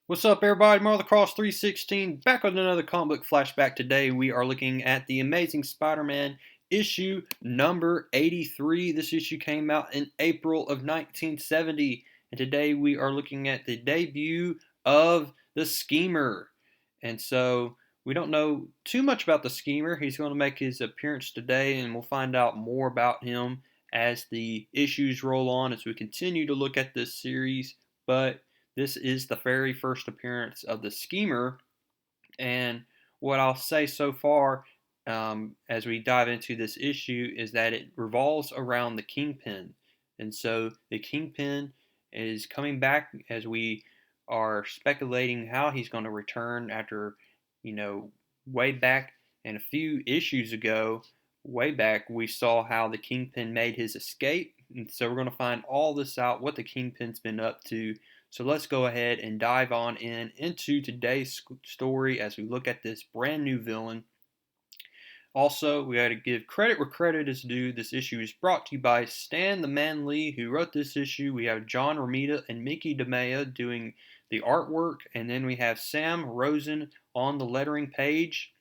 What's up, everybody? Cross 316 back with another comic book flashback. Today we are looking at the Amazing Spider-Man issue number 83. This issue came out in April of 1970, and today we are looking at the debut of the Schemer. And so we don't know too much about the Schemer. He's going to make his appearance today, and we'll find out more about him as the issues roll on as we continue to look at this series. But this is the very first appearance of the Schemer, and what I'll say so far as we dive into this issue is that it revolves around the Kingpin. And so the Kingpin is coming back as we are speculating how he's going to return after, way back and a few issues ago, way back, we saw how the Kingpin made his escape. And so we're going to find all this out, what the Kingpin's been up to. So let's go ahead and dive on into today's story as we look at this brand new villain. Also, we got to give credit where credit is due. This issue is brought to you by Stan the Man Lee, who wrote this issue. We have John Romita and Mickey DeMea doing the artwork, and then we have Sam Rosen on the lettering page.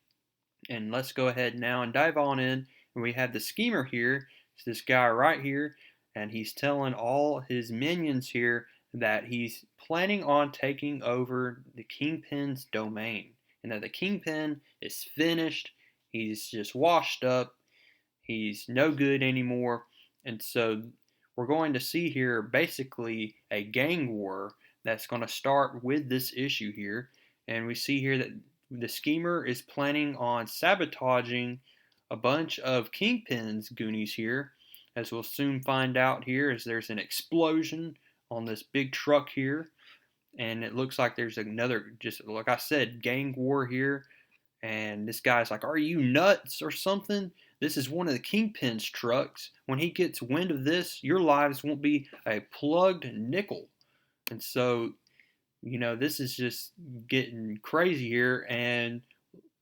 And let's go ahead now and dive on in. And we have the Schemer here. It's this guy right here, and he's telling all his minions here that he's planning on taking over the Kingpin's domain, and that the Kingpin is finished. He's just washed up. He's no good anymore. And so we're going to see here basically a gang war that's going to start with this issue here. And we see here that the Schemer is planning on sabotaging a bunch of Kingpin's goonies here, as we'll soon find out here as there's an explosion on this big truck here, and it looks like there's another, just like I said, gang war here. And this guy's like, "Are you nuts or something? This is one of the Kingpin's trucks. When he gets wind of this, your lives won't be a plugged nickel." And so, this is just getting crazy here. And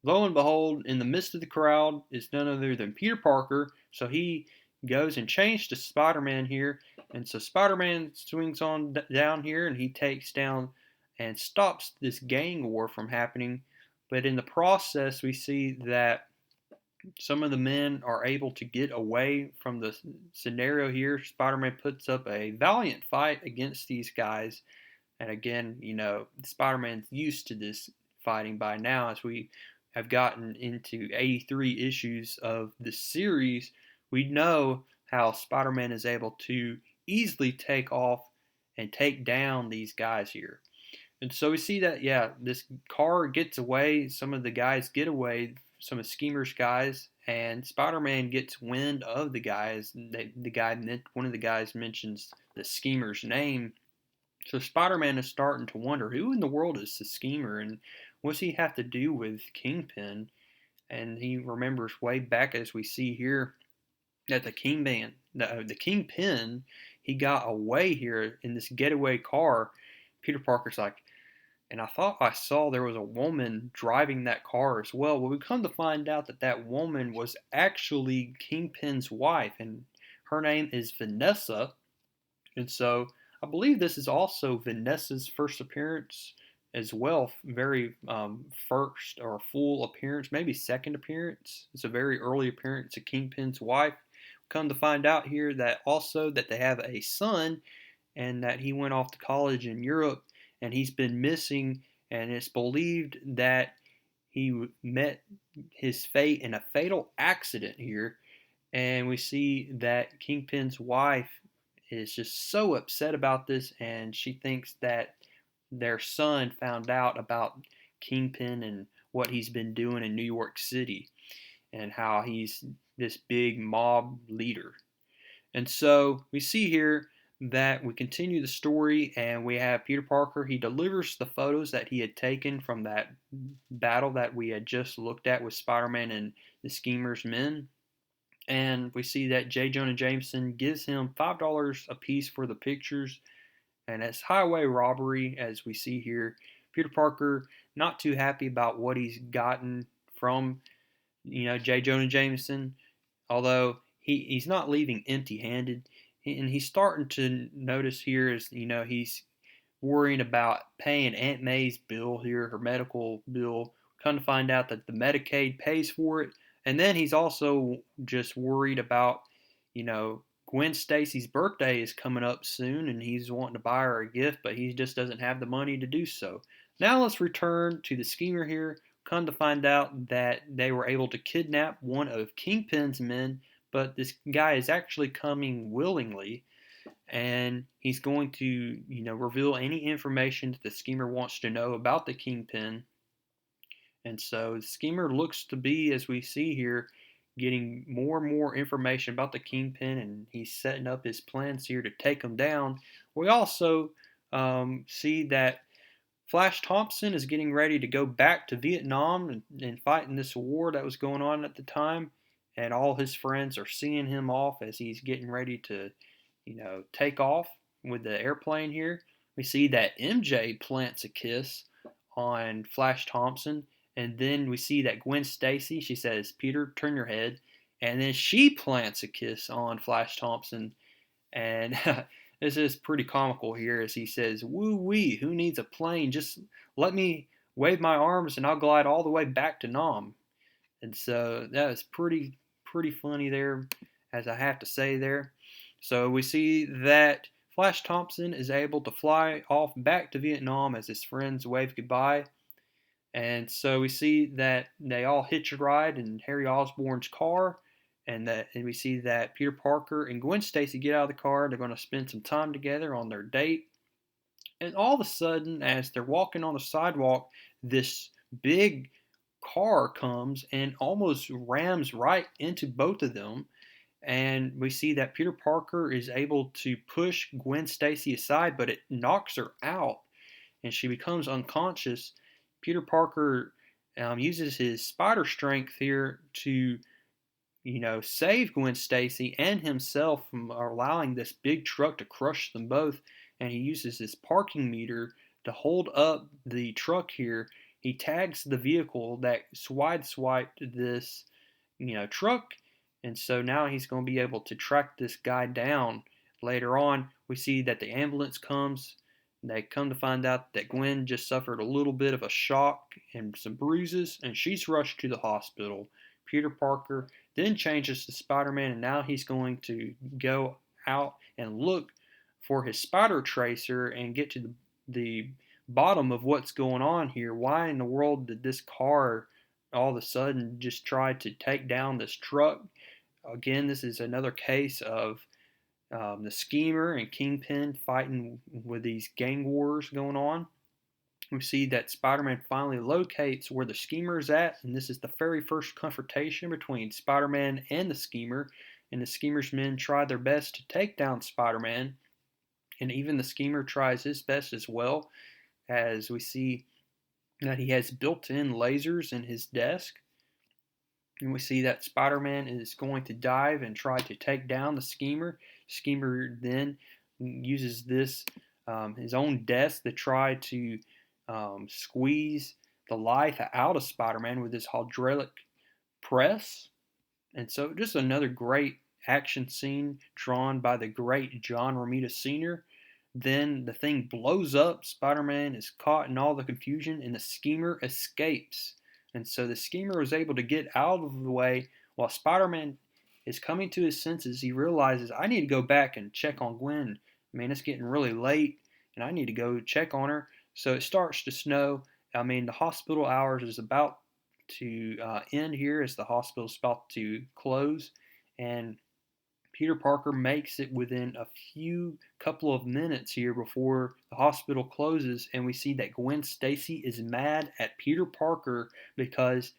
lo and behold, in the midst of the crowd is none other than Peter Parker. So he goes and changes to Spider-Man here. And so Spider-Man swings on down here, and he takes down and stops this gang war from happening. But in the process, we see that some of the men are able to get away from the scenario here. Spider-Man puts up a valiant fight against these guys. And again, Spider-Man's used to this fighting by now, as we have gotten into 83 issues of the series. We know how Spider-Man is able to easily take off and take down these guys here. And so we see that, yeah, this car gets away. Some of the guys get away, some of Schemer's guys, and Spider-Man gets wind of the guys. One of the guys mentions the Schemer's name. So Spider-Man is starting to wonder, who in the world is the Schemer, and what's he have to do with Kingpin? And he remembers way back, as we see here, that the Kingpin, he got away here in this getaway car. Peter Parker's like, and I thought I saw there was a woman driving that car as well. Well, we come to find out that that woman was actually Kingpin's wife, and her name is Vanessa. And so I believe this is also Vanessa's first appearance as well. Very first or full appearance, maybe second appearance. It's a very early appearance of Kingpin's wife. Come to find out here that also that they have a son, and that he went off to college in Europe, and he's been missing, and it's believed that he met his fate in a fatal accident here. And we see that Kingpin's wife is just so upset about this, and she thinks that their son found out about Kingpin and what he's been doing in New York City, and how he's this big mob leader. And so we see here that we continue the story, and we have Peter Parker. He delivers the photos that he had taken from that battle that we had just looked at with Spider-Man and the Schemer's men. And we see that J. Jonah Jameson gives him $5 a piece for the pictures, and it's highway robbery, as we see here. Peter Parker not too happy about what he's gotten from, J. Jonah Jameson, although he's not leaving empty-handed. And he's starting to notice here is, he's worrying about paying Aunt May's bill here, her medical bill. Come to find out that the Medicaid pays for it. And then he's also just worried about, Gwen Stacy's birthday is coming up soon and he's wanting to buy her a gift, but he just doesn't have the money to do so. Now let's return to the schemer here. Come to find out that they were able to kidnap one of Kingpin's men, but this guy is actually coming willingly, and he's going to, reveal any information that the schemer wants to know about the Kingpin. And so the schemer looks to be, as we see here, getting more and more information about the Kingpin, and he's setting up his plans here to take him down. We also see that Flash Thompson is getting ready to go back to Vietnam and fight in this war that was going on at the time, and all his friends are seeing him off as he's getting ready to, take off with the airplane here. We see that MJ plants a kiss on Flash Thompson, and then we see that Gwen Stacy, she says, "Peter, turn your head," and then she plants a kiss on Flash Thompson, and this is pretty comical here as he says, "Woo wee, who needs a plane? Just let me wave my arms and I'll glide all the way back to Nam." And so that is pretty funny there, as I have to say there. So we see that Flash Thompson is able to fly off back to Vietnam as his friends wave goodbye. And so we see that they all hitch a ride in Harry Osborn's car, and we see that Peter Parker and Gwen Stacy get out of the car. They're going to spend some time together on their date. And all of a sudden, as they're walking on the sidewalk, this big car comes and almost rams right into both of them. And we see that Peter Parker is able to push Gwen Stacy aside, but it knocks her out and she becomes unconscious. Peter Parker uses his spider strength here to, save Gwen Stacy and himself from allowing this big truck to crush them both. And he uses his parking meter to hold up the truck here. He tags the vehicle that swiped this, truck, and so now he's going to be able to track this guy down. Later on, we see that the ambulance comes. They come to find out that Gwen just suffered a little bit of a shock and some bruises, and she's rushed to the hospital. Peter Parker then changes to Spider-Man, and now he's going to go out and look for his spider tracer and get to the bottom of what's going on here. Why in the world did this car all of a sudden just try to take down this truck? Again, this is another case of the schemer and Kingpin fighting with these gang wars going on. We see that Spider-Man finally locates where the schemer is at, and this is the very first confrontation between Spider-Man and the schemer. And the schemer's men try their best to take down Spider-Man, and even the schemer tries his best as well, as we see that he has built-in lasers in his desk. And we see that Spider-Man is going to dive and try to take down the schemer. Schemer then uses this his own desk to try to squeeze the life out of Spider-Man with his hydraulic press. And so just another great action scene drawn by the great John Romita Sr. Then the thing blows up, Spider-Man is caught in all the confusion, and the schemer escapes. And so the schemer was able to get out of the way while Spider-Man is coming to his senses. He realizes, I need to go back and check on Gwen. Man, it's getting really late, and I need to go check on her. So it starts to snow. The hospital hours is about to end here as the hospital is about to close. And Peter Parker makes it within a couple of minutes here before the hospital closes, and we see that Gwen Stacy is mad at Peter Parker because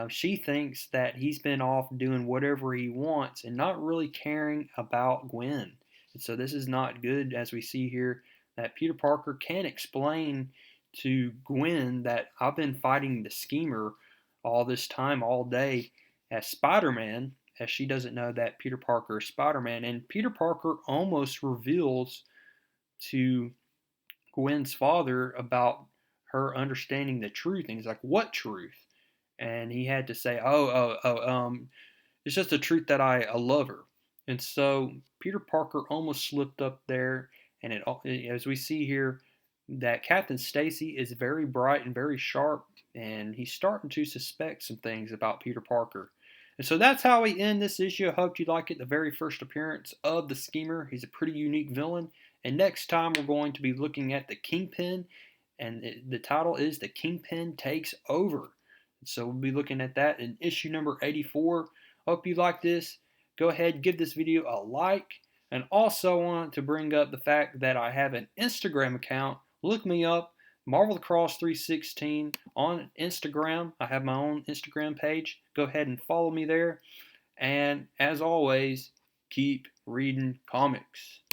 she thinks that he's been off doing whatever he wants and not really caring about Gwen. And so this is not good, as we see here that Peter Parker can't explain to Gwen that I've been fighting the schemer all this time, all day, as Spider-Man, as she doesn't know that Peter Parker is Spider-Man. And Peter Parker almost reveals to Gwen's father about her understanding the truth. And he's like, what truth? And he had to say, it's just the truth that I love her. And so Peter Parker almost slipped up there. And as we see here, that Captain Stacy is very bright and very sharp, and he's starting to suspect some things about Peter Parker. And so that's how we end this issue. I hope you like it. The very first appearance of the Schemer. He's a pretty unique villain. And next time we're going to be looking at the Kingpin, and the title is The Kingpin Takes Over. So we'll be looking at that in issue number 84. Hope you like this. Go ahead, give this video a like. And also want to bring up the fact that I have an Instagram account. Look me up, Marvel the Cross 316 on Instagram. I have my own Instagram page. Go ahead and follow me there. And as always, keep reading comics.